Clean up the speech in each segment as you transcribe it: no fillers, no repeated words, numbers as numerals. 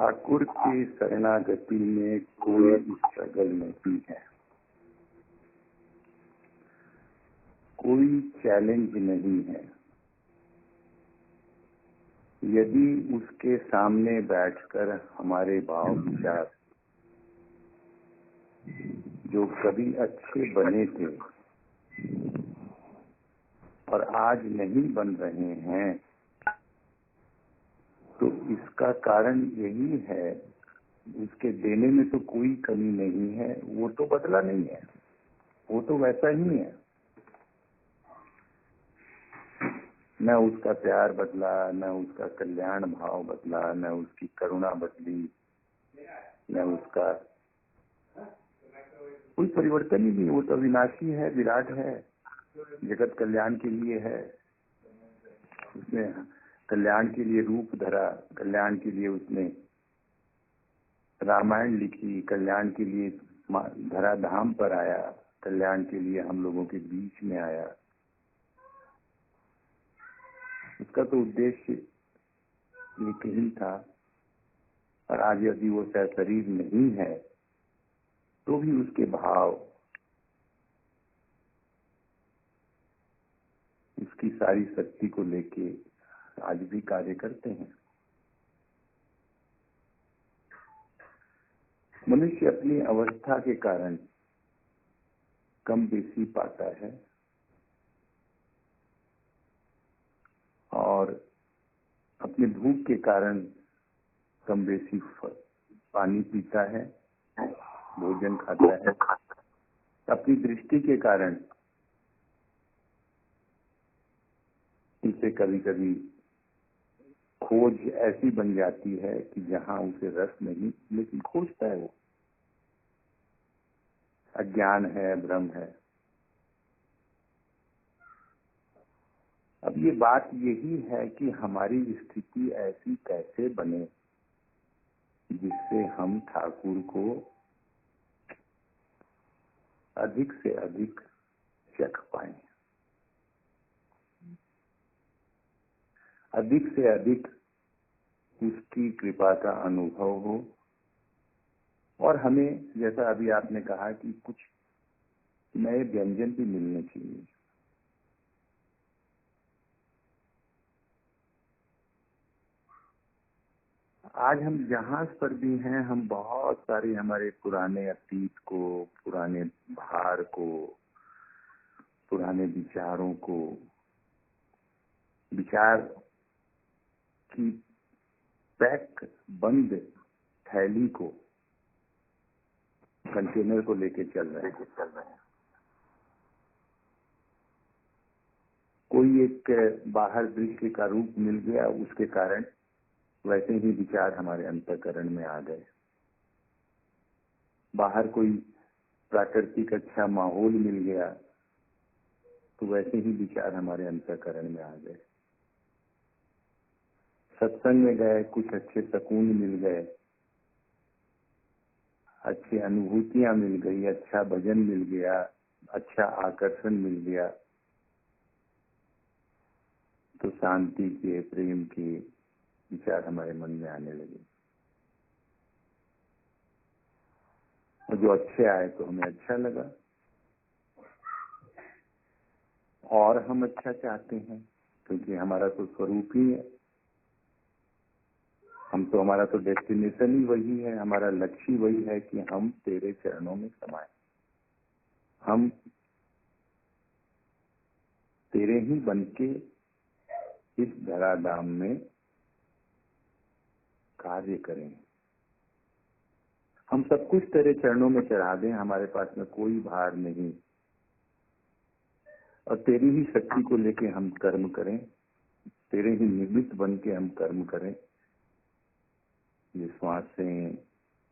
ठाकुर की शरणागति में कोई स्ट्रगल नहीं है, कोई चैलेंज नहीं है। यदि उसके सामने बैठकर हमारे भाव विचार जो कभी अच्छे बने थे और आज नहीं बन रहे हैं, तो इसका कारण यही है, उसके देने में तो कोई कमी नहीं है। वो तो बदला नहीं है, वो तो वैसा ही है। न उसका प्यार बदला, न उसका कल्याण भाव बदला, न उसकी करुणा बदली, न उसका कोई परिवर्तन ही नहीं। वो तो विनाशी है, विराट है, जगत कल्याण के लिए है। उसने कल्याण के लिए रूप धरा, कल्याण के लिए उसने रामायण लिखी, कल्याण के लिए धरा धाम पर आया, कल्याण के लिए हम लोगों के बीच में आया। उसका तो उद्देश्य एक ही था। और आज यदि वो शरीर नहीं है तो भी उसके भाव, उसकी सारी शक्ति को लेके आज भी कार्य करते हैं। मनुष्य अपनी अवस्था के कारण कम बेसी पाता है और अपने भूख के कारण कम बेसी पानी पीता है, भोजन खाता है। अपनी दृष्टि के कारण इसे कभी कभी खोज ऐसी बन जाती है कि जहां उसे रस नहीं, लेकिन खोजता है वो। अज्ञान है, भ्रम है। अब ये बात यही है कि हमारी स्थिति ऐसी कैसे बने जिससे हम ठाकुर को अधिक से अधिक चख पाए, अधिक से अधिक उसकी कृपा का अनुभव हो। और हमें, जैसा अभी आपने कहा, कि कुछ नए व्यंजन भी मिलने चाहिए। आज हम जहां पर भी हैं, हम बहुत सारे हमारे पुराने अतीत को, पुराने भार को, पुराने विचारों को, विचार की पैक बंद थैली को, कंटेनर को लेके चल रहे हैं। कोई एक बाहर दृश्य का रूप मिल गया, उसके कारण वैसे ही विचार हमारे अंतःकरण में आ गए। बाहर कोई प्राकृतिक अच्छा माहौल मिल गया तो वैसे ही विचार हमारे अंतःकरण में आ गए। सत्संग में गए, कुछ अच्छे सकून मिल गए, अच्छी अनुभूतियां मिल गई, अच्छा भजन मिल गया, अच्छा आकर्षण मिल गया, तो शांति के, प्रेम के विचार हमारे मन में आने लगे। और जो अच्छे आए तो हमें अच्छा लगा और हम अच्छा चाहते हैं, क्योंकि हमारा तो स्वरूप ही है। हमारा तो डेस्टिनेशन ही वही है, हमारा लक्ष्य वही है कि हम तेरे चरणों में समाए, हम तेरे ही बनके इस धराधाम में कार्य करें। हम सब कुछ तेरे चरणों में चढ़ा दें, हमारे पास में कोई भार नहीं, और तेरी ही शक्ति को लेके हम कर्म करें, तेरे ही निमित्त बन के हम कर्म करें। ये श्वासें,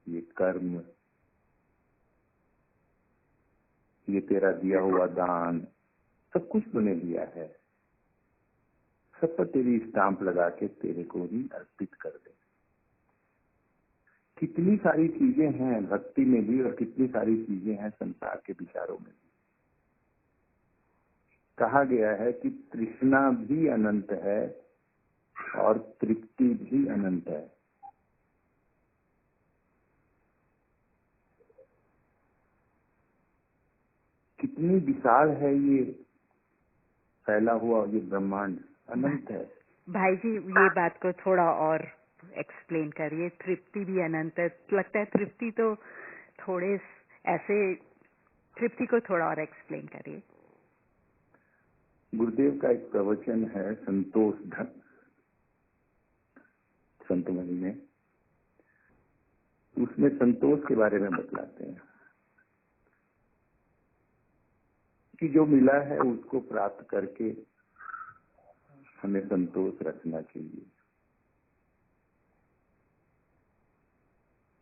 ये कर्म, ये तेरा दिया हुआ दान, सब कुछ तूने दिया है, सब पर तेरी स्टाम्प लगा के तेरे को ही अर्पित कर दे। कितनी सारी चीजें हैं भक्ति में भी, और कितनी सारी चीजें हैं संसार के विचारों में भी। कहा गया है कि तृष्णा भी अनंत है और तृप्ति भी अनंत है। कितनी विशाल है ये फैला हुआ ये ब्रह्मांड, अनंत है। भाई जी ये बात को थोड़ा और एक्सप्लेन करिए। तृप्ति भी अनंत है, लगता है तृप्ति तो थोड़े ऐसे, तृप्ति को थोड़ा और एक्सप्लेन करिए। गुरुदेव का एक प्रवचन है संतोष धन, संतमणि में, उसमें संतोष के बारे में बतलाते हैं कि जो मिला है उसको प्राप्त करके हमें संतोष रखना चाहिए।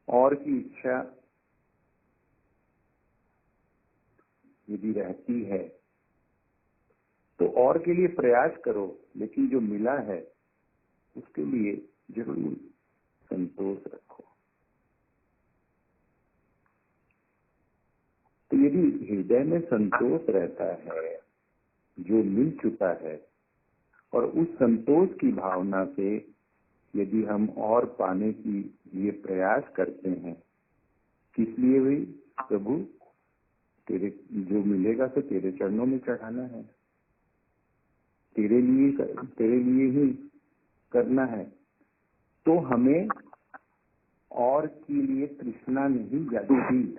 और की इच्छा यदि रहती है तो और के लिए प्रयास करो, लेकिन जो मिला है उसके लिए जरूर संतोष रखो। तो यदि हृदय में संतोष रहता है जो मिल चुका है, और उस संतोष की भावना से यदि हम और पाने की लिए प्रयास करते हैं, किस लिए भाई? प्रभु तेरे जो मिलेगा तो तेरे चरणों में चढ़ाना है, तेरे लिए ही करना है। तो हमें और के लिए तृष्णा नहीं जागती।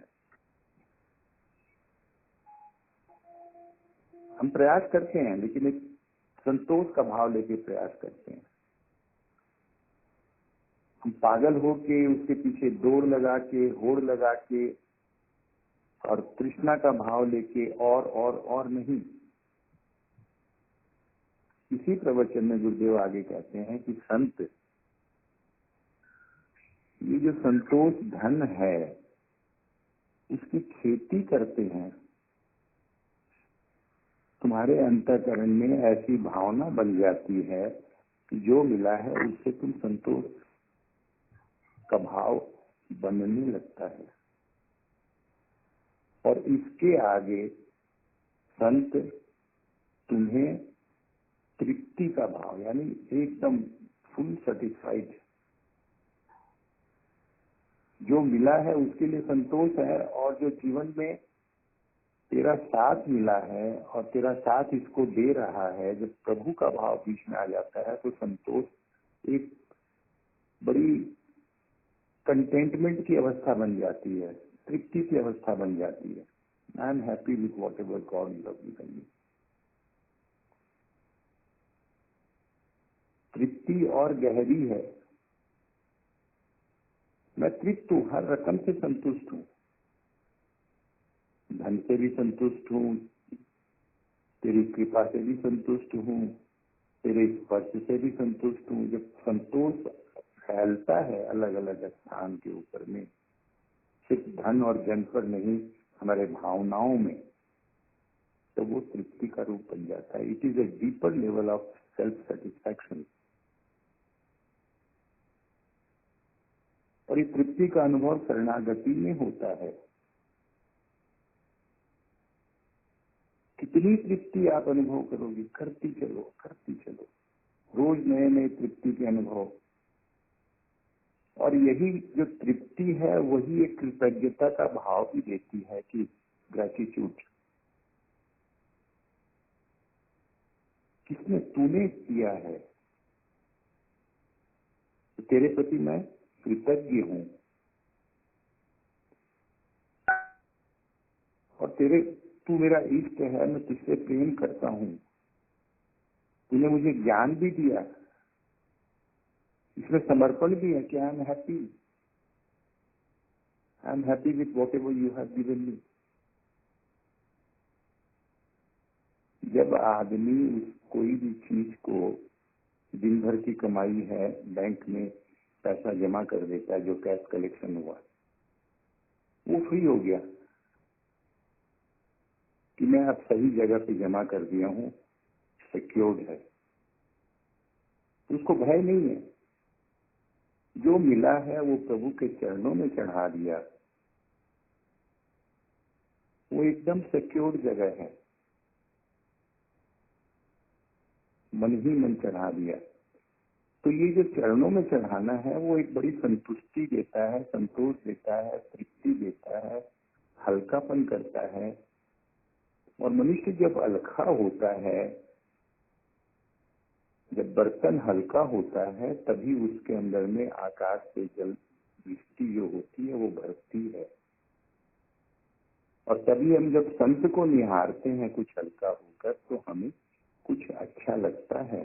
हम प्रयास करते हैं लेकिन एक संतोष का भाव लेके प्रयास करते हैं। हम पागल होके उसके पीछे दौड़ लगा के, होड़ लगा के और तृष्णा का भाव लेके और नहीं। इसी प्रवचन में गुरुदेव आगे कहते हैं कि संत, ये जो संतोष धन है इसकी खेती करते हैं। तुम्हारे अंतःकरण में ऐसी भावना बन जाती है कि जो मिला है उससे तुम संतोष का भाव बनने लगता है, और इसके आगे संत तुम्हें तृप्ति का भाव, यानी एकदम फुल सेटिस्फाइड, जो मिला है उसके लिए संतोष है। और जो जीवन में तेरा साथ मिला है और तेरा साथ इसको दे रहा है, जब प्रभु का भाव बीच में आ जाता है तो संतोष एक बड़ी कंटेंटमेंट की अवस्था बन जाती है, तृप्ति की अवस्था बन जाती है। I am happy with whatever God you have given me. तृप्ति और गहरी है। मैं तृप्त हूँ, हर रकम से संतुष्ट हूँ, धन से भी संतुष्ट हूँ, तेरी कृपा से भी संतुष्ट हूँ, तेरे स्पर्श से भी संतुष्ट हूँ। जब संतोष फैलता है अलग अलग स्थान के ऊपर में, सिर्फ धन और जन पर नहीं, हमारे भावनाओं में, तो वो तृप्ति का रूप बन जाता है। It is a deeper level of self satisfaction. और इस तृप्ति का अनुभव शरणागति में होता है। कितनी तृप्ति आप अनुभव करोगे? करती चलो, करती चलो, रोज नए नए तृप्ति के अनुभव। और यही जो तृप्ति है वही एक कृतज्ञता का भाव भी देती है कि ग्रेटिट्यूड, किसने, तूने किया है, तो तेरे प्रति मैं कृतज्ञ हूँ। और तू मेरा इष्ट है, मैं तुझसे प्रेम करता हूँ, तूने मुझे ज्ञान भी दिया, इसमें समर्पण भी है कि आई am happy with what ever you have given मी। जब आदमी कोई भी चीज को, दिन भर की कमाई है, बैंक में पैसा जमा कर देता है, जो कैश कलेक्शन हुआ, वो फ्री हो गया कि मैं अब सही जगह पे जमा कर दिया हूँ, सिक्योर्ड है, उसको भय नहीं है। जो मिला है वो प्रभु के चरणों में चढ़ा दिया, वो एकदम सिक्योर्ड जगह है, मन ही मन चढ़ा दिया। तो ये जो चरणों में चढ़ाना है वो एक बड़ी संतुष्टि देता है, संतोष देता है, तृप्ति देता है, हल्कापन करता है। और मनुष्य जब अलखा होता है, जब बर्तन हल्का होता है, तभी उसके अंदर में आकाश से जल वृष्टि जो होती है वो बरसती है। और तभी हम जब संत को निहारते हैं कुछ हल्का होकर, तो हमें कुछ अच्छा लगता है।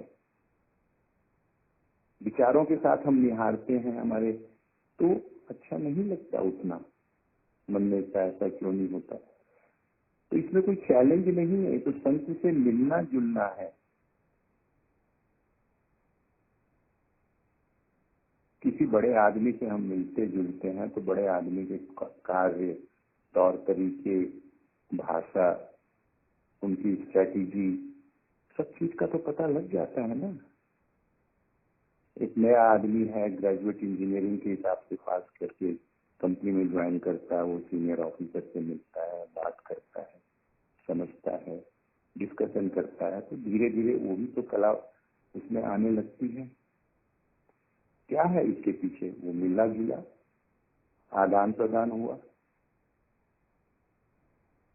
विचारों के साथ हम निहारते हैं हमारे, तो अच्छा नहीं लगता उतना, मन में ऐसा क्यों नहीं होता। तो इसमें कोई चैलेंज नहीं है, तो संत से मिलना जुलना है। किसी बड़े आदमी से हम मिलते जुलते हैं तो बड़े आदमी के कार्य, तौर तरीके, भाषा, उनकी स्ट्रेटेजी, सब चीज का तो पता लग जाता है ना। एक नया आदमी है, ग्रेजुएट इंजीनियरिंग के हिसाब से पास करके कंपनी में ज्वाइन करता है, वो सीनियर ऑफिसर से मिलता है, बात करता है, समझता है, डिस्कशन करता है, तो धीरे धीरे वो भी तो कला उसमें आने लगती है। क्या है इसके पीछे? वो मिला जुला, आदान प्रदान हुआ।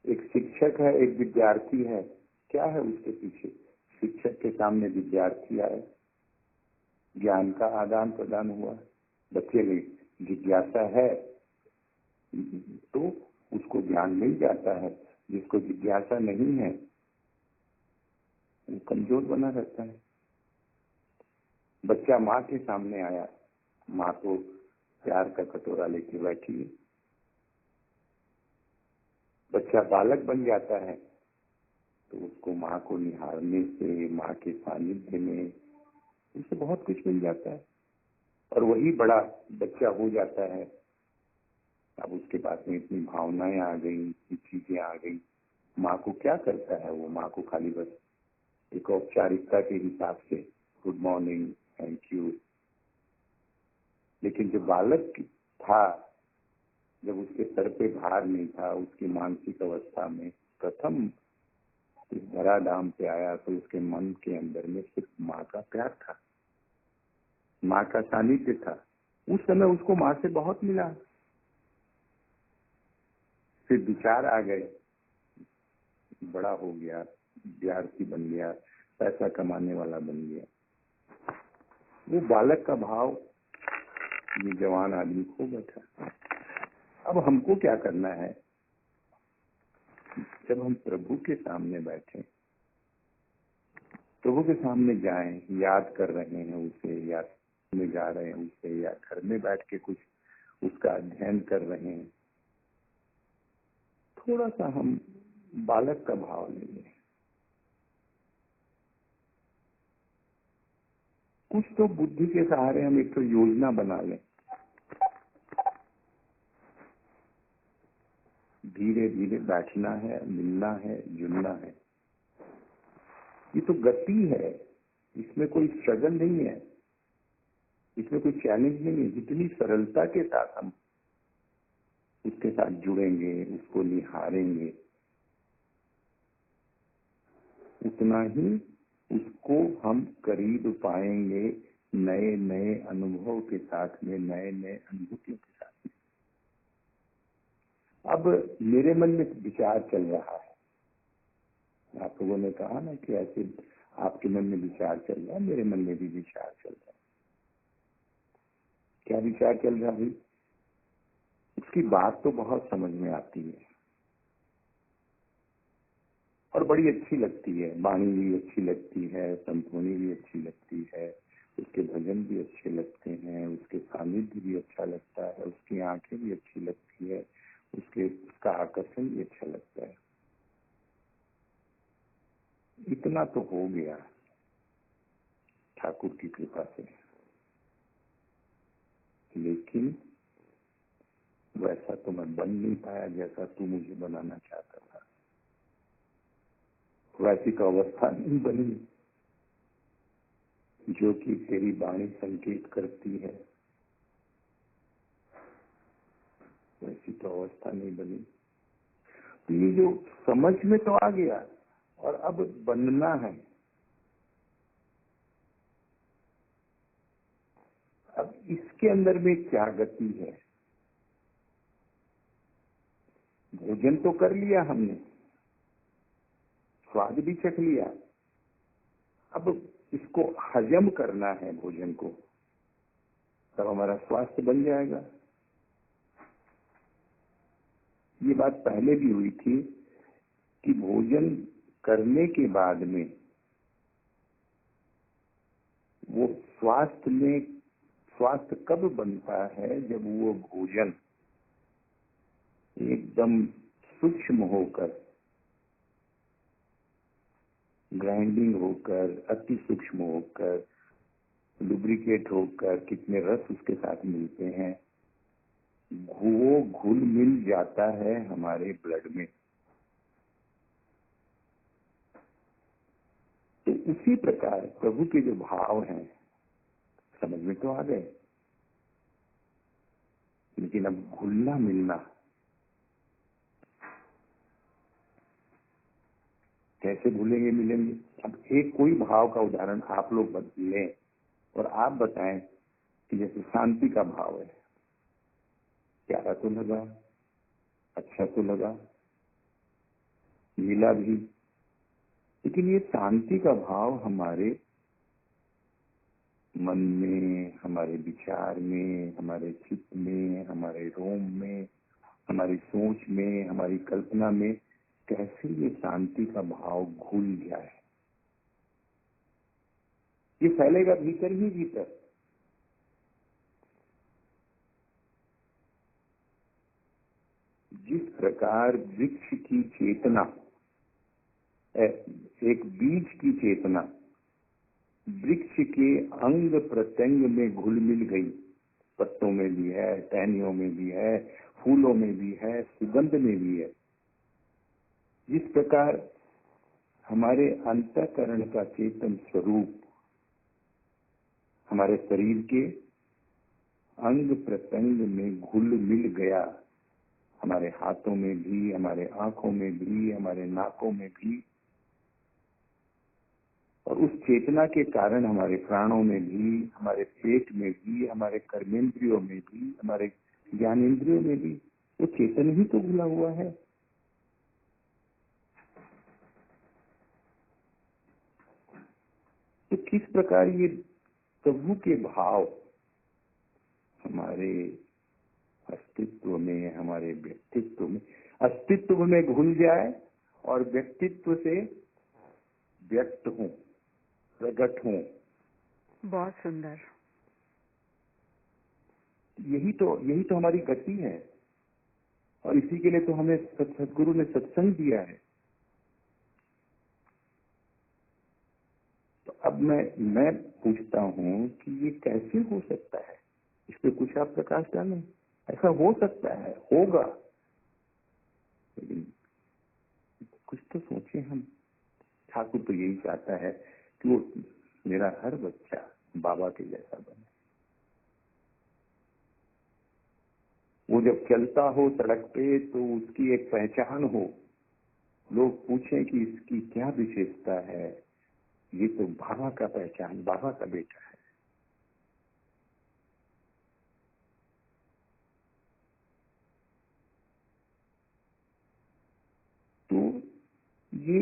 एक शिक्षक है, एक विद्यार्थी है, क्या है उसके पीछे? शिक्षक के सामने विद्यार्थी आए, ज्ञान का आदान प्रदान हुआ। बच्चे में जिज्ञासा है तो उसको ज्ञान मिल जाता है, जिसको जिज्ञासा नहीं है वो कमजोर बना रहता है। बच्चा माँ के सामने आया, माँ तो प्यार का कटोरा लेके बैठी है। बच्चा बालक बन जाता है तो उसको माँ को निहारने से, माँ के सानिध्य में उसे बहुत कुछ मिल जाता है। और वही बड़ा बच्चा हो जाता है, अब उसके पास में इतनी भावनाएं आ गई, इतनी चीजें आ गई। माँ को क्या करता है वो? माँ को खाली बस एक औपचारिकता के हिसाब से गुड मॉर्निंग, थैंक यू। लेकिन जो बालक था, जब उसके सर पे भार नहीं था, उसकी मानसिक अवस्था में प्रथम इस धराधाम पे आया, तो उसके मन के अंदर में सिर्फ माँ का प्यार था, माँ का सानिध्य था। उस समय उसको माँ से बहुत मिला। फिर विचार आ गए, बड़ा हो गया, विद्यार्थी बन गया, पैसा कमाने वाला बन गया। वो बालक का भाव ये जवान आदमी खो बैठा। अब हमको क्या करना है? जब हम प्रभु के सामने बैठे, प्रभु के सामने जाएं, याद कर रहे हैं उसे, या में जा रहे हैं उसे, या घर में बैठ के कुछ उसका अध्ययन कर रहे हैं, थोड़ा सा हम बालक का भाव ले लें। कुछ तो बुद्धि के सहारे हम एक तो योजना बना लें, धीरे धीरे बैठना है, मिलना है, जुलना है। ये तो गति है, इसमें कोई स्ट्रगल नहीं है, इसमें कोई चैलेंज नहीं है। जितनी सरलता के साथ हम उसके साथ जुड़ेंगे, उसको निहारेंगे, उतना ही उसको हम करीब पाएंगे, नए नए अनुभव के साथ में, नए नए अनुभूतियों के साथ में। अब मेरे मन में विचार चल रहा है, आप लोगों ने कहा ना कि ऐसे आपके मन में विचार चल रहा है, मेरे मन में भी विचार चल रहा है। क्या विचार चल रहा है? उसकी बात तो बहुत समझ में आती है और बड़ी अच्छी लगती है, वाणी भी अच्छी लगती है, संतोनी भी अच्छी लगती है, उसके भजन भी अच्छे लगते हैं, उसके सानिध्य भी अच्छा लगता है, उसकी आंखें भी अच्छी लगती है, उसका आकर्षण भी अच्छा लगता है। इतना तो हो गया ठाकुर की कृपा से, लेकिन वैसा तो मैं बन नहीं पाया जैसा तू मुझे बनाना चाहता था। वैसी तो अवस्था नहीं बनी जो कि तेरी वाणी संकेत करती है, वैसी तो अवस्था नहीं बनी। तो ये जो समझ में तो आ गया, और अब बनना है। अब इसके अंदर में क्या गति है? भोजन तो कर लिया हमने, स्वाद भी चख लिया, अब इसको हजम करना है भोजन को, तब हमारा स्वास्थ्य बन जाएगा। ये बात पहले भी हुई थी कि भोजन करने के बाद में वो स्वास्थ्य कब बनता है, जब वो भोजन एकदम सूक्ष्म होकर, ग्राइंडिंग होकर, अति सूक्ष्म होकर, लुब्रिकेट होकर, कितने रस उसके साथ मिलते हैं, वो घुल मिल जाता है हमारे ब्लड में। तो उसी प्रकार प्रभु के जो भाव हैं समझ में तो आ गए, लेकिन अब घुलना मिलना कैसे भूलेंगे मिलेंगे। अब एक कोई भाव का उदाहरण आप लोग लें और आप बताएं कि जैसे शांति का भाव है, प्यारा तो लगा, अच्छा तो लगा, मिला भी, लेकिन ये शांति का भाव हमारे मन में, हमारे विचार में, हमारे चित्त में, हमारे रोम में, हमारी सोच में, हमारी कल्पना में कैसे ये शांति का भाव घुल जाए। ये फैलेगा भीतर ही भीतर। जिस प्रकार वृक्ष की चेतना, एक बीज की चेतना वृक्ष के अंग प्रत्यंग में घुल मिल गई, पत्तों में भी है, टहनियों में भी है, फूलों में भी है, सुगंध में भी है, जिस प्रकार हमारे अंतःकरण का चेतन स्वरूप हमारे शरीर के अंग प्रत्यंग में घुल मिल गया, हमारे हाथों में भी, हमारे आंखों में भी, हमारे नाकों में भी, और उस चेतना के कारण हमारे प्राणों में भी, हमारे पेट में भी, हमारे कर्मेंद्रियों में भी, हमारे ज्ञानेंद्रियों में भी वो चेतन ही तो घुला हुआ है। तो किस प्रकार ये प्रभु के भाव हमारे अस्तित्व में, हमारे व्यक्तित्व में, अस्तित्व में घुल जाए और व्यक्तित्व से व्यक्त हो, प्रकट हो। बहुत सुंदर। यही तो हमारी गति है, और इसी के लिए तो हमें सदगुरु ने सत्संग दिया है। तो अब मैं पूछता हूँ कि ये कैसे हो सकता है, इस पे कुछ आप प्रकाश डालें। ऐसा हो सकता है, होगा, लेकिन कुछ तो सोचे हम। ठाकुर तो यही चाहता है कि वो मेरा हर बच्चा बाबा के जैसा बने। वो जब चलता हो सड़क पे तो उसकी एक पहचान हो, लोग पूछें कि इसकी क्या विशेषता है, ये तो बाबा का पहचान, बाबा का बेटा है। तो ये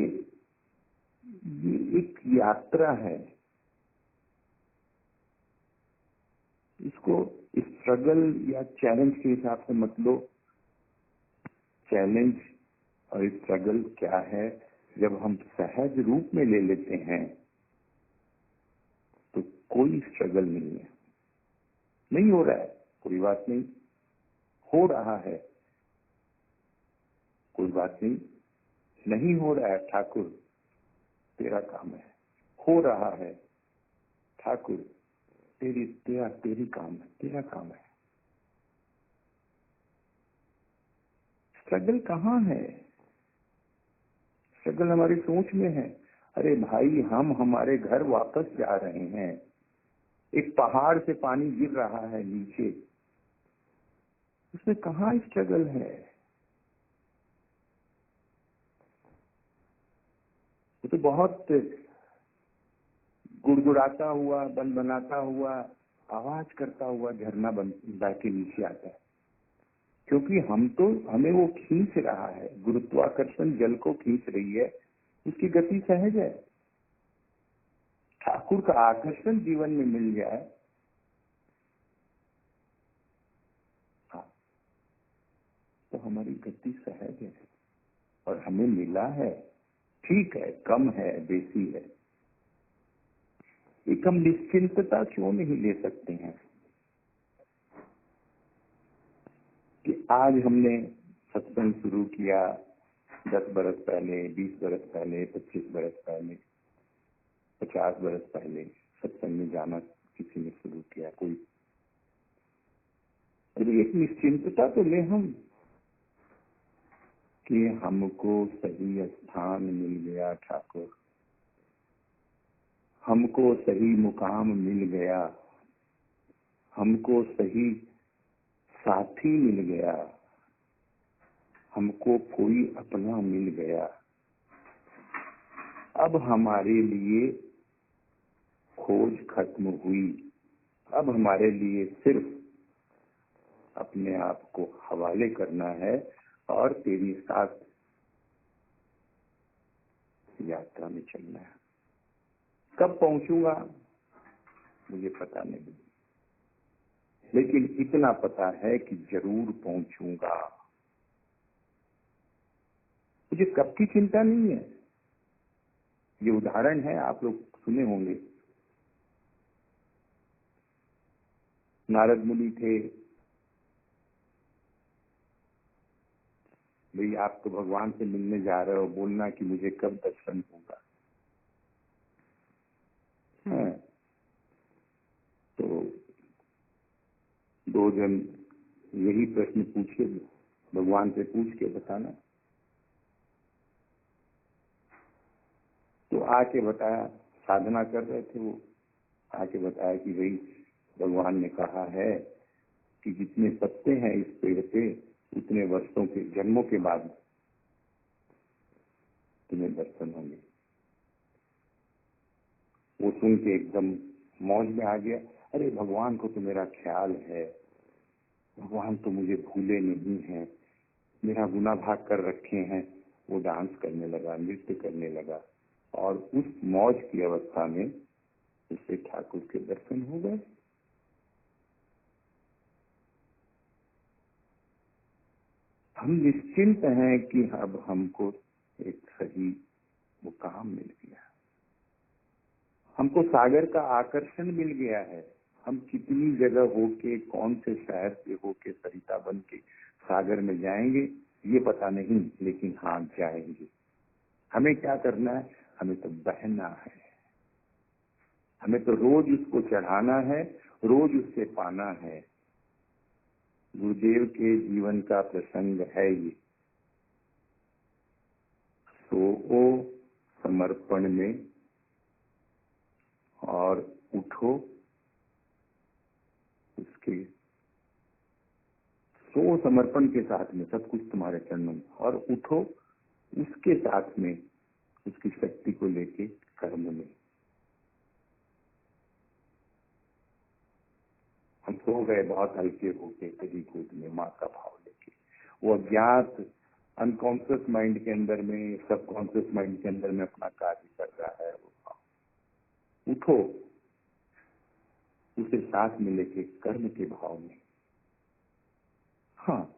एक यात्रा है। इसको स्ट्रगल या चैलेंज के हिसाब से मत लो। चैलेंज और स्ट्रगल क्या है, जब हम सहज रूप में ले लेते हैं तो कोई स्ट्रगल नहीं है। नहीं हो रहा है, कोई बात नहीं। हो रहा है, कोई बात नहीं। नहीं हो रहा है, ठाकुर तेरा काम है। हो रहा है, ठाकुर तेरी काम है, तेरा काम है। स्ट्रगल कहाँ है? स्ट्रगल हमारी सोच में है। अरे भाई, हम हमारे घर वापस जा रहे हैं, एक पहाड़ से पानी गिर रहा है नीचे, उसमें कहाँ स्ट्रगल है? वो तो बहुत गुड़गुड़ाता हुआ, बनबनाता हुआ, आवाज करता हुआ झरना बन के नीचे आता है, क्योंकि हमें वो खींच रहा है। गुरुत्वाकर्षण जल को खींच रही है, उसकी गति सहज है। ठाकुर का आकर्षण जीवन में मिल जाए, हाँ, तो हमारी गति सहज है। और हमें मिला है, ठीक है, कम है, बेसी है, एक हम निश्चिंतता क्यों नहीं ले सकते हैं कि आज हमने सत्संग शुरू किया 10 बरस पहले, 20 बरस पहले, 25 बरस पहले, 50 बरस पहले सत्संग में जाना किसी ने शुरू किया, कोई, अरे एक निश्चिंतता तो ले हम कि हमको सही स्थान मिल गया ठाकुर, हमको सही मुकाम मिल गया, हमको सही साथी मिल गया, हमको कोई अपना मिल गया। अब हमारे लिए खोज खत्म हुई, अब हमारे लिए सिर्फ अपने आप को हवाले करना है और तेरी साथ यात्रा में चलना है। कब पहुंचूंगा मुझे पता नहीं, लेकिन इतना पता है कि जरूर पहुंचूंगा। मुझे कब की चिंता नहीं है। ये उदाहरण है, आप लोग सुने होंगे, नारद मुनि थे, भाई आप तो भगवान से मिलने जा रहे हो, बोलना कि मुझे कब दर्शन होगा। तो 2 जन यही प्रश्न पूछे, भगवान से पूछ के बताना। तो आके बताया, साधना कर रहे थे वो, आके बताया कि भाई भगवान ने कहा है कि जितने पत्ते हैं इस पेड़ पे उतने वर्षों के जन्मों के बाद तुम्हें दर्शन होंगे। वो सुन के एकदम मौज में आ गया, अरे भगवान को तो मेरा ख्याल है, भगवान तो मुझे भूले नहीं हैं, मेरा गुनाह भाग कर रखे हैं। वो डांस करने लगा, नृत्य करने लगा, और उस मौज की अवस्था में उसे ठाकुर के दर्शन हो गए। हम निश्चिंत हैं कि अब हमको एक सही मुकाम मिल गया, हमको सागर का आकर्षण मिल गया है। हम कितनी जगह होके, कौन से शहर से होके सरिता बन के सागर में जाएंगे ये पता नहीं, लेकिन हाँ जाएंगे। हमें क्या करना है? हमें तो बहना है, हमें तो रोज उसको चढ़ाना है, रोज उससे पाना है। गुरुदेव के जीवन का प्रसंग है ये, सोओ समर्पण में और उठो उसके, सो समर्पण के साथ में सब कुछ तुम्हारे चरणों में, और उठो उसके साथ में उसकी शक्ति को लेके कर्म में। हम सो गए बहुत हल्के होके कभी गोद में माँ का भाव लेके, वो अज्ञात अनकॉन्शियस माइंड के अंदर में, सबकॉन्शियस माइंड के अंदर में अपना कार्य कर रहा है। वो भाव उठो उसे साथ में लेके कर्म के भाव में। हाँ,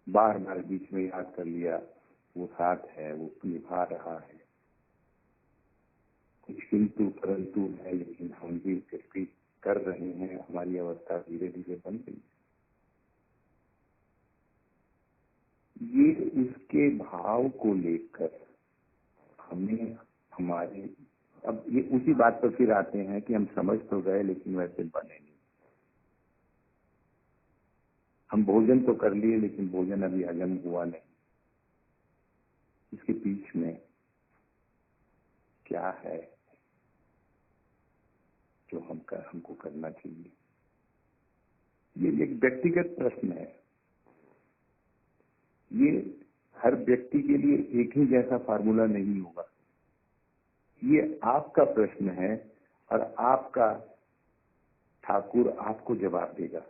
बार बार बीच में याद कर लिया, वो साथ है, वो निभा रहा है, कुछ किंतु परंतु है, लेकिन हम भी कृपा कर रहे हैं, हमारी अवस्था धीरे धीरे बन गई। ये उसके भाव को लेकर हमें हमारे, अब ये उसी बात पर फिर आते हैं कि हम समझ तो गए लेकिन वैसे बने नहीं। हम भोजन तो कर लिए लेकिन भोजन अभी हजम हुआ नहीं। इसके बीच में क्या है जो हमको करना चाहिए? ये एक व्यक्तिगत प्रश्न है। ये हर व्यक्ति के लिए एक ही जैसा फार्मूला नहीं होगा। ये आपका प्रश्न है और आपका ठाकुर आपको जवाब देगा।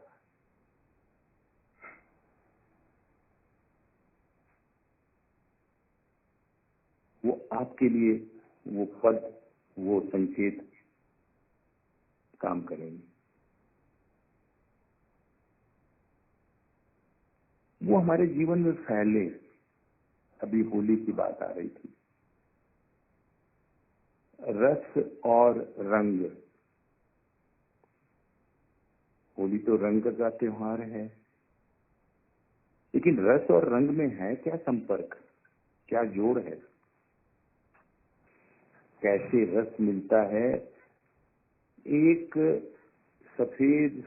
आपके लिए वो पद, वो संकेत काम करेंगे। वो हमारे जीवन में फैले। अभी होली की बात आ रही थी, रस और रंग। होली तो रंग का त्योहार है, लेकिन रस और रंग में है क्या संपर्क, क्या जोड़ है? कैसे रस मिलता है? एक सफेद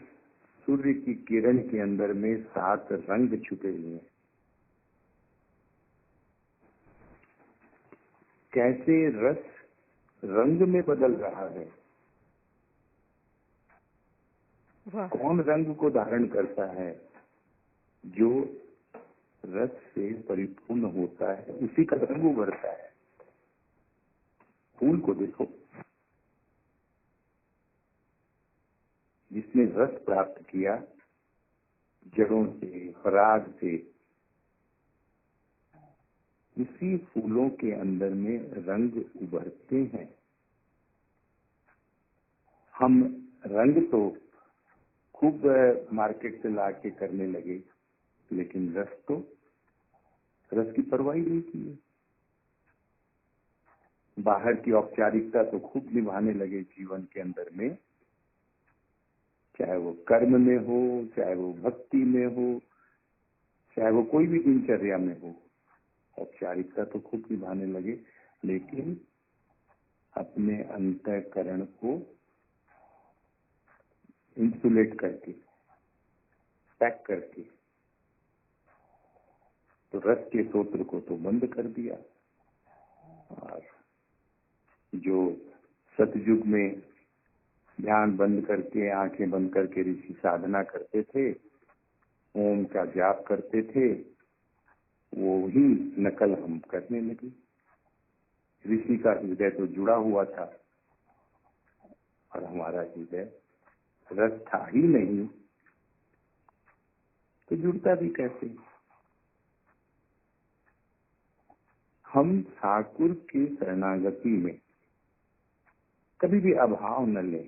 सूर्य की किरण के अंदर में 7 रंग छुपे हुए हैं। कैसे रस रंग में बदल रहा है? कौन रंग को धारण करता है? जो रस से परिपूर्ण होता है उसी का रंग उभरता है। फूल को देखो, जिसने रस प्राप्त किया जड़ों से, पराग से, उसी फूलों के अंदर में रंग उभरते हैं। हम रंग तो खूब मार्केट से लाके करने लगे, लेकिन रस की परवाह ही नहीं की। बाहर की औपचारिकता तो खूब निभाने लगे जीवन के अंदर में, चाहे वो कर्म में हो, चाहे वो भक्ति में हो, चाहे वो कोई भी दिनचर्या में हो। औपचारिकता तो खूब निभाने लगे, लेकिन अपने अंतःकरण को इंसुलेट करके, पैक करके, तो रस के सूत्र को तो बंद कर दिया। और जो सतयुग में ध्यान बंद करके, आंखें बंद करके ऋषि साधना करते थे, ओम का जाप करते थे, वो ही नकल हम करने लगे। ऋषि का हृदय तो जुड़ा हुआ था और हमारा हृदय रस था ही नहीं, तो जुड़ता भी कैसे? हम ठाकुर की शरणागति में कभी भी अभाव न लें।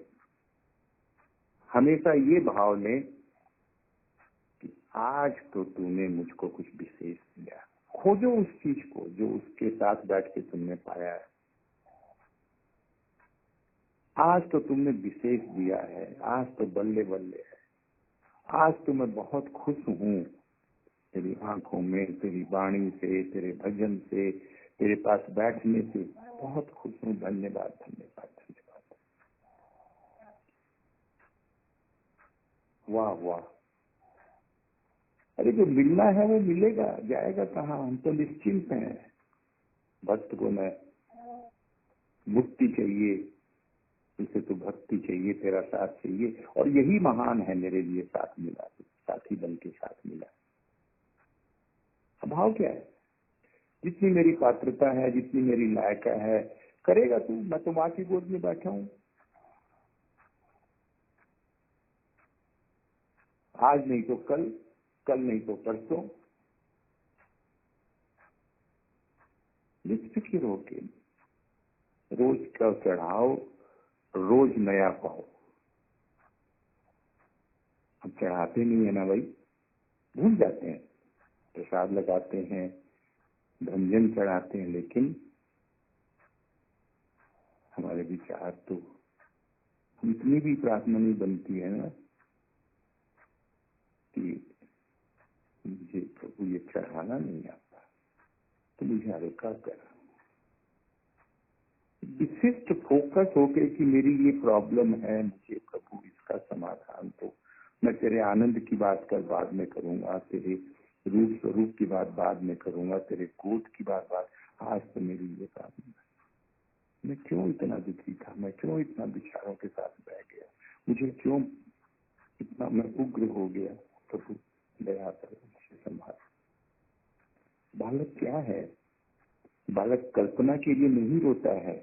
हमेशा ये भाव लें कि आज तो तूने मुझको कुछ विशेष दिया। खोजो उस चीज को जो उसके साथ बैठ के तुमने पाया है। आज तो तुमने विशेष दिया है, आज तो बल्ले बल्ले है, आज तो मैं बहुत खुश हूँ तेरी आंखों में, तेरी वाणी से, तेरे भजन से, तेरे पास बैठने से बहुत खुश हूँ। धन्यवाद, धन्यवाद, धन्यवाद। वाह वाह। अरे जो मिलना है वो मिलेगा, जाएगा कहाँ? हम तो निश्चिंत हैं। भक्त को न मुक्ति चाहिए, उसे तो भक्ति चाहिए, तेरा साथ चाहिए, और यही महान है मेरे लिए साथ मिला, साथी बन के साथ मिला। अभाव क्या है? जितनी मेरी पात्रता है, जितनी मेरी लायका है, करेगा तू। मैं तो माँ की गोद में बैठा हूँ। आज नहीं तो कल, कल नहीं तो परसों, निष्फिक्र होके रोज का चढ़ाओ, रोज नया पाओ। हम चढ़ाते नहीं है ना भाई, भूल जाते हैं। प्रसाद लगाते हैं, व्यंजन चढ़ाते हैं, लेकिन हमारे विचार तो, इतनी भी प्रार्थना नहीं बनती है ना कि मुझे प्रभु ये चढ़ाना नहीं आता तो मुझे हल्का करा। विशिष्ट फोकस होके कि मेरी ये प्रॉब्लम है, मुझे प्रभु इसका समाधान तो, मैं तेरे आनंद की बात कर बाद में करूंगा, तेरे रूप स्वरूप की बात बाद में करूंगा, तेरे गोद की बात आज तो मेरी ये प्रॉब्लम है। मैं क्यों इतना दुखी था, मैं क्यों इतना विचारों के साथ बह गया, मुझे क्यों इतना मैं उग्र हो गया? प्रभु दया करो, मुझे संभाल। बालक क्या है? बालक कल्पना के लिए नहीं रोता है।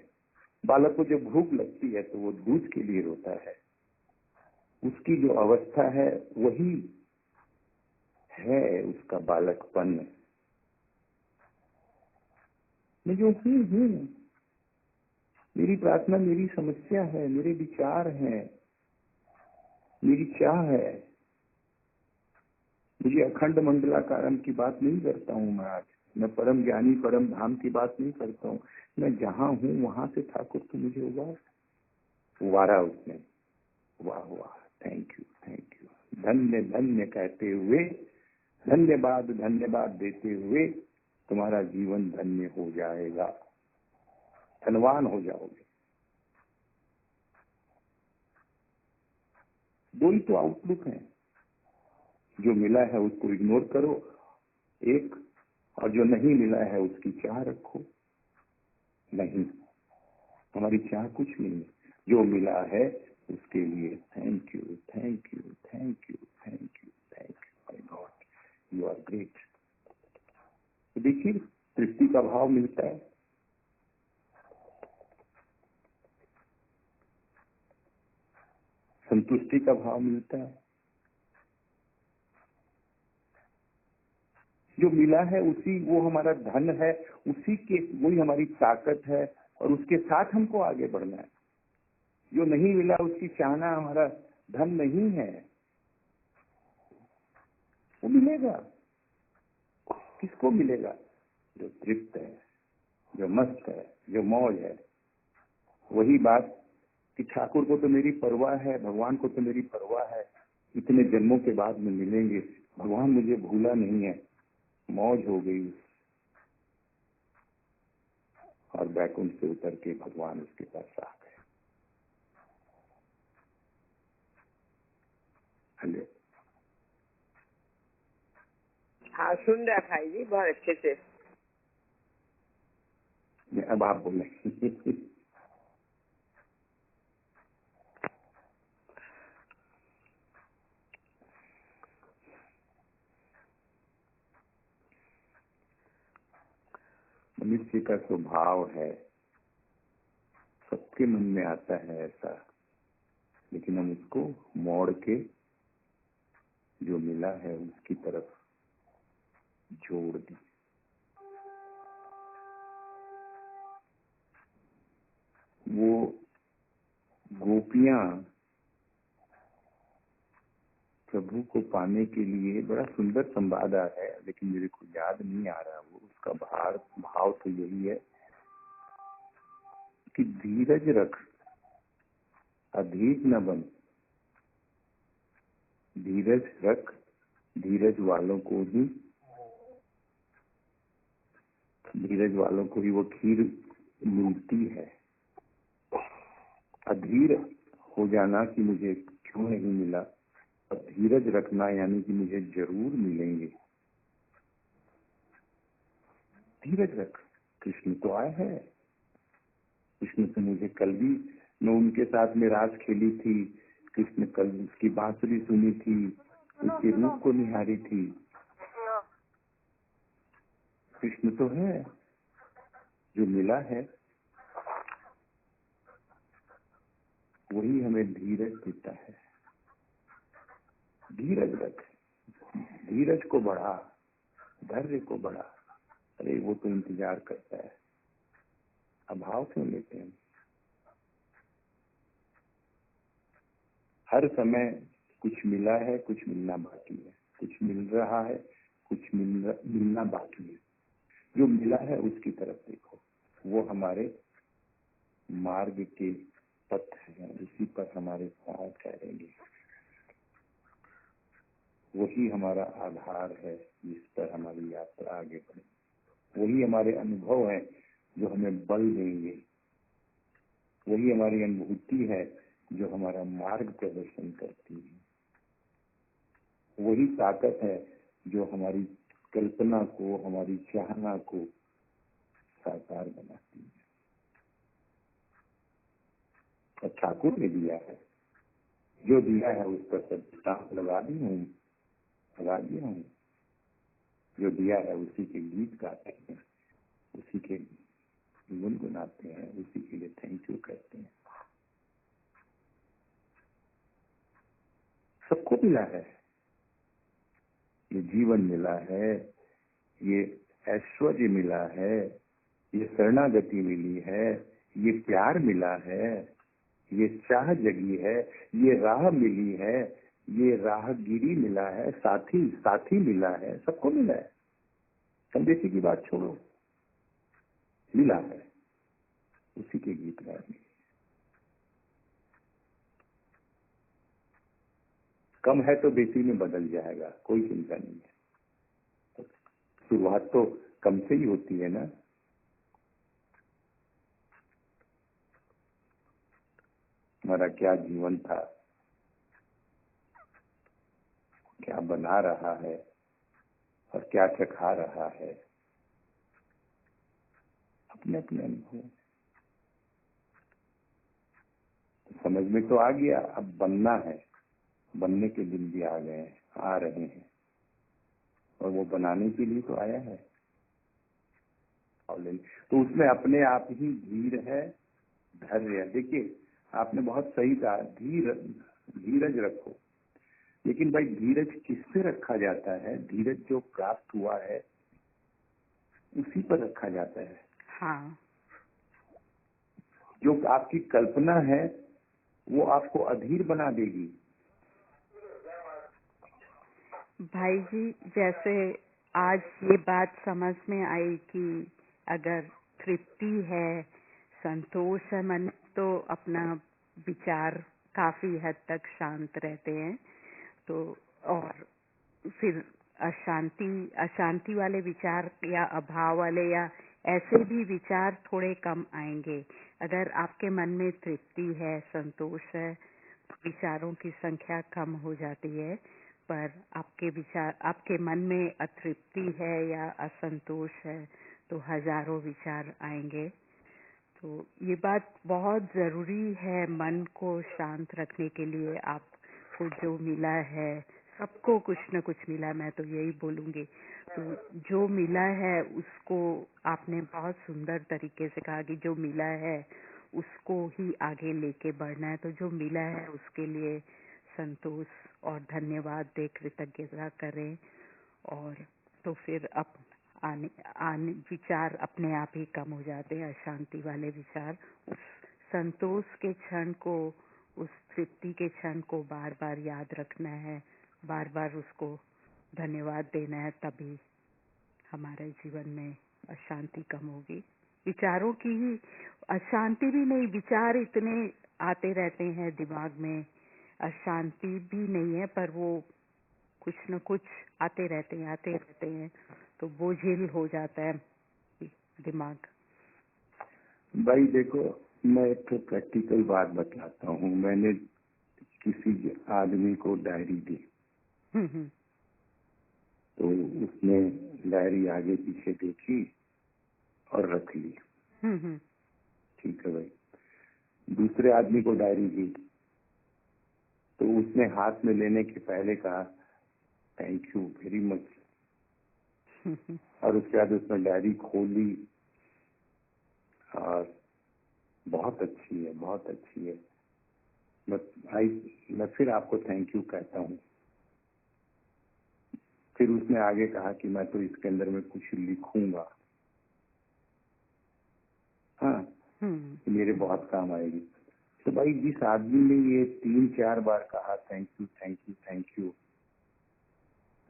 बालक को जब भूख लगती है तो वो दूध के लिए रोता है। उसकी जो अवस्था है वही है उसका बालकपन। मैं जो हूँ, मेरी प्रार्थना मेरी समस्या है, मेरे विचार हैं, मेरी चाह है। मुझे अखंड मंडलाकारम की बात नहीं करता हूँ मैं आज, मैं परम ज्ञानी परम धाम की बात नहीं करता हूँ। मैं जहाँ हूँ वहां से ठाकुर तो मुझे उबारा उसने। वाह वाह, थैंक यू थैंक यू, धन्य धन्य कहते हुए, धन्यवाद धन्यवाद देते हुए तुम्हारा जीवन धन्य हो जाएगा, धनवान हो जाओगे। दो ही तो आउटलुक है, जो मिला है उसको इग्नोर करो एक, और जो नहीं मिला है उसकी चाह रखो। नहीं, हमारी चाह कुछ नहीं है, जो मिला है उसके लिए thank you thank you thank you thank you thank you my God, you are great. तो देखिए, तृप्ति का भाव मिलता है, संतुष्टि का भाव मिलता है। जो मिला है उसी, वो हमारा धन है, उसी के, वही हमारी ताकत है, और उसके साथ हमको आगे बढ़ना है। जो नहीं मिला उसकी चाहना हमारा धन नहीं है। वो मिलेगा, किसको मिलेगा? जो तृप्त है, जो मस्त है, जो मौज है। वही बात कि ठाकुर को तो मेरी परवाह है, भगवान को तो मेरी परवाह है, इतने जन्मों के बाद में मिलेंगे, भगवान मुझे भूला नहीं है, मौज हो गई। और बैकुंठ से उतर के भगवान उसके पास आ गए। हेलो, हाँ सुन रहा भाई जी, बहुत अच्छे से। अब आप बोले। मनुष्य का स्वभाव है, सबके मन में आता है ऐसा, लेकिन हम उसको मोड़ के जो मिला है उसकी तरफ जोड़ दी। वो गोपियां प्रभु को पाने के लिए, बड़ा सुंदर संवाद है, लेकिन मेरे को याद नहीं आ रहा वो, उसका भाव तो यही है कि धीरज रख, अधीर न बन। धीरज रख, धीरज वालों को ही, धीरज वालों को ही वो खीर मिलती है। अधीर हो जाना कि मुझे क्यों नहीं मिला, और धीरज रखना यानी कि मुझे जरूर मिलेंगे। धीरज रख, कृष्ण तो आए हैं, कृष्ण से मुझे कल भी, मैं उनके साथ में रास खेली थी, कृष्ण कल उसकी बांसुरी सुनी थी, उसके रूप को निहारी थी। कृष्ण तो है, जो मिला है वही हमें धीरज देता है। धीरज रख, धीरज को बढ़ा, धैर्य को बढ़ा। अरे वो तो इंतजार करता है, अभाव क्यों लेते हैं? हर समय कुछ मिला है, कुछ मिलना बाकी है, कुछ मिल रहा है, कुछ मिलना बाकी है। जो मिला है उसकी तरफ देखो, वो हमारे मार्ग के पथ हैं, उसी पर हमारे पांव ठहरेंगे। वही हमारा आधार है जिस पर हमारी यात्रा आगे बढ़े। वही हमारे अनुभव है जो हमें बल देंगे। वही हमारी अनुभूति है जो हमारा मार्ग प्रदर्शन करती है। वही ताकत है जो हमारी कल्पना को, हमारी चाहना को साकार बनाती है। और ठाकुर ने दिया है, जो दिया है उस पर सब स्टाम्प लगा दिया हूँ। जो दिया है उसी के गीत गाते हैं, उसी के गुनगुनाते हैं, उसी के लिए थैंक यू कहते हैं। सबको मिला है, ये जीवन मिला है, ये ऐश्वर्य मिला है, ये शरणागति मिली है, ये प्यार मिला है, ये चाह जगी है, ये राह मिली है, ये राहगीरी मिला है, साथी साथी मिला है, सबको मिला है। संदेशी की बात छोड़ो, मिला है, उसी के गीत गाने। कम है तो बेसी में बदल जाएगा, कोई चिंता नहीं है। शुरुआत तो कम से ही होती है ना। हमारा क्या जीवन था, क्या बना रहा है और क्या चखा रहा है, अपने अपने अनुभव। समझ में तो आ गया, अब बनना है, बनने के दिन भी आ गए हैं, आ रहे हैं, और वो बनाने के लिए तो आया है। तो उसमें अपने आप ही धीर है, धैर्य है। देखिए आपने बहुत सही कहा, धीरज रखो। लेकिन भाई धीरज किससे रखा जाता है? धीरज जो प्राप्त हुआ है उसी पर रखा जाता है। हाँ, जो आपकी कल्पना है वो आपको अधीर बना देगी। भाई जी, जैसे आज ये बात समझ में आई कि अगर तृप्ति है, संतोष है मन, तो अपना विचार काफी हद तक शांत रहते हैं। तो और फिर अशांति वाले विचार या अभाव वाले या ऐसे भी विचार थोड़े कम आएंगे। अगर आपके मन में तृप्ति है, संतोष है, तो विचारों की संख्या कम हो जाती है। पर आपके मन में अतृप्ति है या असंतोष है तो हजारों विचार आएंगे। तो ये बात बहुत जरूरी है मन को शांत रखने के लिए। आपको जो मिला है, सबको कुछ न कुछ मिला, मैं तो यही बोलूंगी। तो जो मिला है उसको आपने बहुत सुंदर तरीके से कहा कि जो मिला है उसको ही आगे लेके बढ़ना है। तो जो मिला है उसके लिए संतोष और धन्यवाद दे, कृतज्ञता करें, और तो फिर आने विचार अपने आप ही कम हो जाते हैं, अशांति वाले विचार। उस संतोष के क्षण को, उस तृप्ति के क्षण को बार बार याद रखना है, बार बार उसको धन्यवाद देना है, तभी हमारे जीवन में अशांति कम होगी। विचारों की ही अशांति भी नहीं, विचार इतने आते रहते हैं दिमाग में, अशांति भी नहीं है, पर वो कुछ न कुछ आते रहते हैं, तो बोझिल हो जाता है दिमाग। भाई देखो, मैं एक तो प्रैक्टिकल बात बताता हूँ। मैंने किसी आदमी को डायरी दी, तो उसने डायरी आगे पीछे देखी और रख ली। ठीक है भाई। दूसरे आदमी को डायरी दी, तो उसने हाथ में लेने के पहले कहा थैंक यू वेरी मच, और उसके बाद उसने डायरी खोली और बहुत अच्छी है, बहुत अच्छी है, मैं फिर आपको थैंक यू कहता हूँ। फिर उसने आगे कहा कि मैं तो इसके अंदर में कुछ लिखूंगा, हाँ, मेरे बहुत काम आएगी। तो भाई जिस आदमी ने ये 3-4 बार कहा thank you thank you thank you,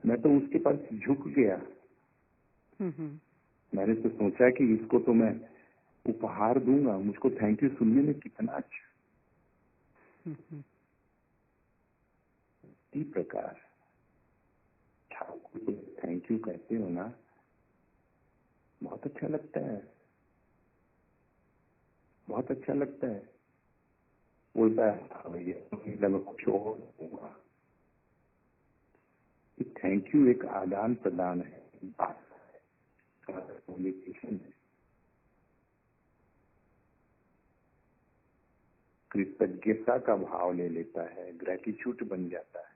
मैं तो उसके पास झुक गया। मैंने तो सोचा कि इसको तो मैं उपहार दूंगा, मुझको थैंक यू सुनने में कितना अच्छा। इसी प्रकार ठाकुर को थैंक यू कहते हो ना, बहुत अच्छा लगता है, बहुत अच्छा लगता है। बोलता है भैया मैं कुछ और दूंगा। थैंक यू एक आदान प्रदान है, बात है, कम्युनिकेशन है। कृतज्ञता का भाव ले लेता है, ग्रेटिट्यूड बन जाता है।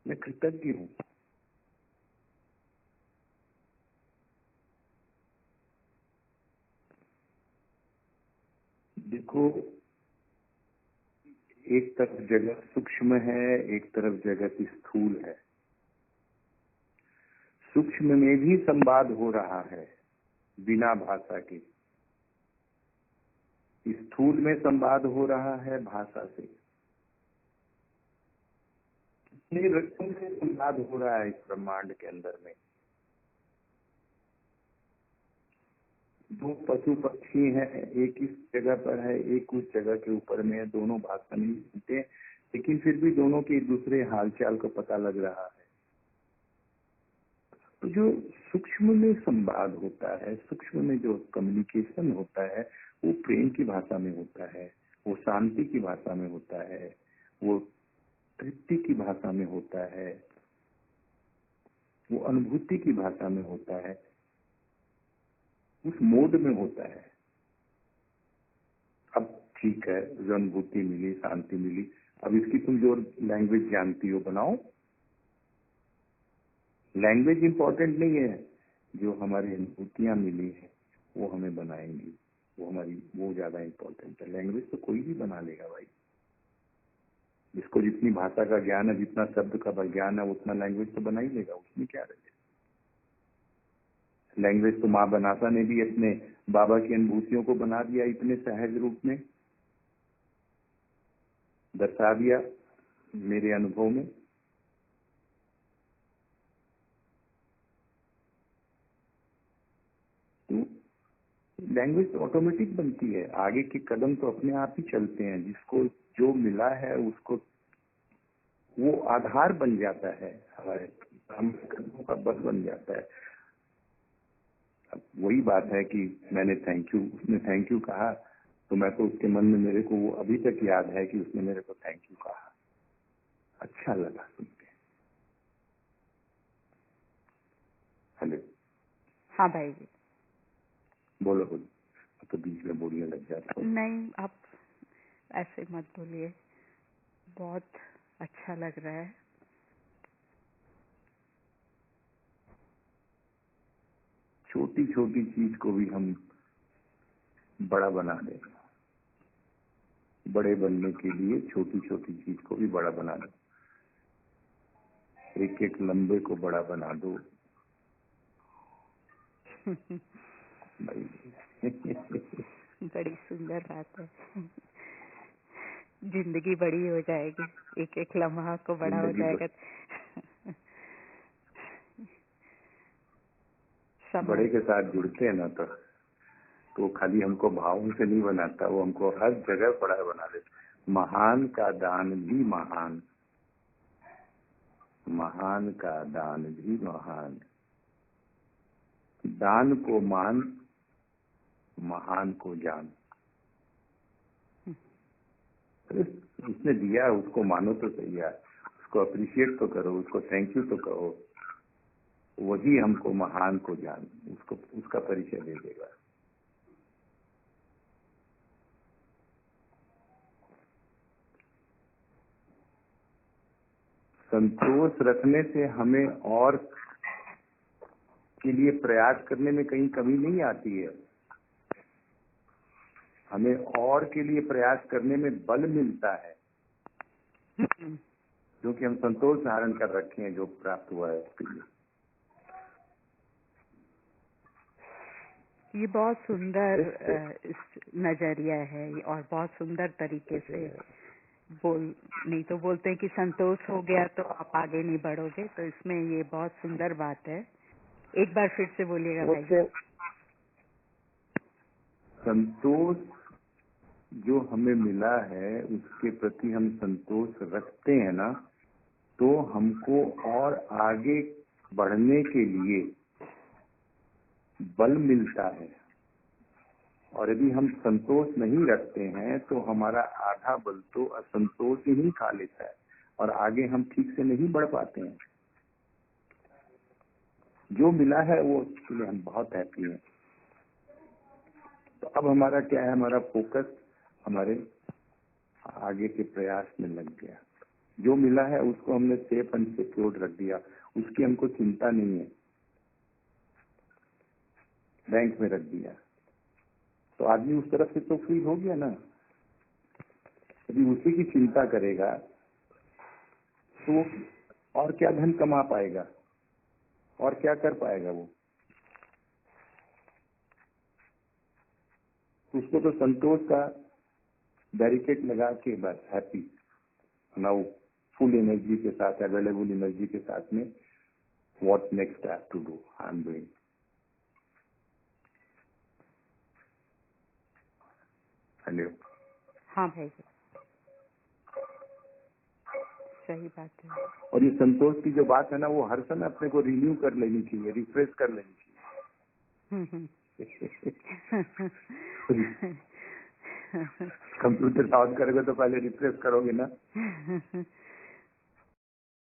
मैं कृतज्ञ हूँ। देखो, एक तरफ जगत सूक्ष्म है, एक तरफ जगत स्थूल है। सूक्ष्म में भी संवाद हो रहा है, बिना भाषा के। स्थूल में संवाद हो रहा है भाषा से, कितने रत्नों से संवाद हो रहा है इस ब्रह्मांड के अंदर में। दो पशु पक्षी हैं, एक इस जगह पर है, एक उस जगह के ऊपर में है, दोनों भाषा नहीं सुनते, लेकिन फिर भी दोनों के दूसरे हालचाल को पता लग रहा है। तो जो सूक्ष्म में संवाद होता है, सूक्ष्म में जो कम्युनिकेशन होता है, वो प्रेम की भाषा में होता है, वो शांति की भाषा में होता है, वो तृप्ति की भाषा में होता है, वो अनुभूति की भाषा में होता है, उस मोड में होता है। अब ठीक है, जो अनुभूति मिली, शांति मिली, अब इसकी तुम जो लैंग्वेज जानती हो बनाओ। लैंग्वेज इंपॉर्टेंट नहीं है, जो हमारी अनुभूतियां मिली है वो हमें बनाएंगी, वो ज्यादा इंपॉर्टेंट है। लैंग्वेज तो कोई भी बना लेगा भाई, जिसको जितनी भाषा का ज्ञान है, जितना शब्द का ज्ञान है, उतना लैंग्वेज तो बना ही लेगा, उसमें क्या रहे। लैंग्वेज तो माँ बनासा ने भी अपने बाबा की अनुभूतियों को बना दिया, इतने सहज रूप में दर्शा दिया मेरे अनुभव में। तो लैंग्वेज तो ऑटोमेटिक बनती है, आगे के कदम तो अपने आप ही चलते हैं। जिसको जो मिला है उसको वो आधार बन जाता है, हमारे कदमों का बल बन जाता है। अब वही बात है कि मैंने थैंक यू, उसने थैंक यू कहा, तो मैं तो उसके मन में, मेरे को वो अभी तक याद है कि उसने मेरे को थैंक यू कहा, अच्छा लगा सुन के। हेलो। हाँ भाई जी। बोलो बोलो, तो बीच में बोलने लग जाता हूँ। नहीं, आप ऐसे मत बोलिए, बहुत अच्छा लग रहा है। छोटी छोटी चीज को भी हम बड़ा बना दें, बड़े बनने के लिए छोटी छोटी चीज को भी बड़ा बना दो। एक एक लंबे को बड़ा बना दो बड़ी सुंदर बात है। जिंदगी बड़ी हो जाएगी, एक एक लम्हा को बड़ा हो जाएगा। बड़े के साथ जुड़ते हैं ना, तो खाली हमको भावों से नहीं बनाता, वो हमको हर जगह बड़ा बना देता। महान का दान भी महान, महान का दान भी महान, दान को मान, महान को जान। उसने दिया, उसको मानो तो सही है, उसको अप्रिशिएट तो करो, उसको थैंक यू तो कहो। वही हमको महान को जान, उसको उसका परिचय दे देगा। संतोष रखने से हमें और के लिए प्रयास करने में कहीं कमी नहीं आती है, हमें और के लिए प्रयास करने में बल मिलता है, क्योंकि हम संतोष धारण कर रखे हैं जो प्राप्त हुआ है उसके लिए। ये बहुत सुंदर नजरिया है और बहुत सुंदर तरीके से नहीं तो बोलते हैं कि संतोष हो गया तो आप आगे नहीं बढ़ोगे, तो इसमें ये बहुत सुंदर बात है। एक बार फिर से बोलिएगा भाई। संतोष जो हमें मिला है उसके प्रति हम संतोष रखते हैं ना, तो हमको और आगे बढ़ने के लिए बल मिलता है। और यदि हम संतोष नहीं रखते हैं तो हमारा आधा बल तो असंतोष ही खा लेता है और आगे हम ठीक से नहीं बढ़ पाते हैं। जो मिला है वो उसके लिए हम बहुत हैप्पी हैं। तो अब हमारा क्या है, हमारा फोकस हमारे आगे के प्रयास में लग गया। जो मिला है उसको हमने सेफ एंड सिक्योर रख दिया, उसकी हमको चिंता नहीं है, बैंक में रख दिया। तो आदमी उस तरफ से तो फ्री हो गया ना। यदि उसी की चिंता करेगा तो और क्या धन कमा पाएगा और क्या कर पाएगा वो। उसको तो संतोष का बैरिकेड लगा के बस हैप्पी नाउ, फुल एनर्जी के साथ, अवेलेबल एनर्जी के साथ में what next I have to do, I am doing. Hello. हाँ भाई जी, सही बात है। और ये संतोष की जो बात है ना, वो हर समय अपने को रिन्यू कर लेनी चाहिए, रिफ्रेश कर लेनी चाहिए। कंप्यूटर ऑन करोगे तो पहले रिफ्रेश करोगे ना।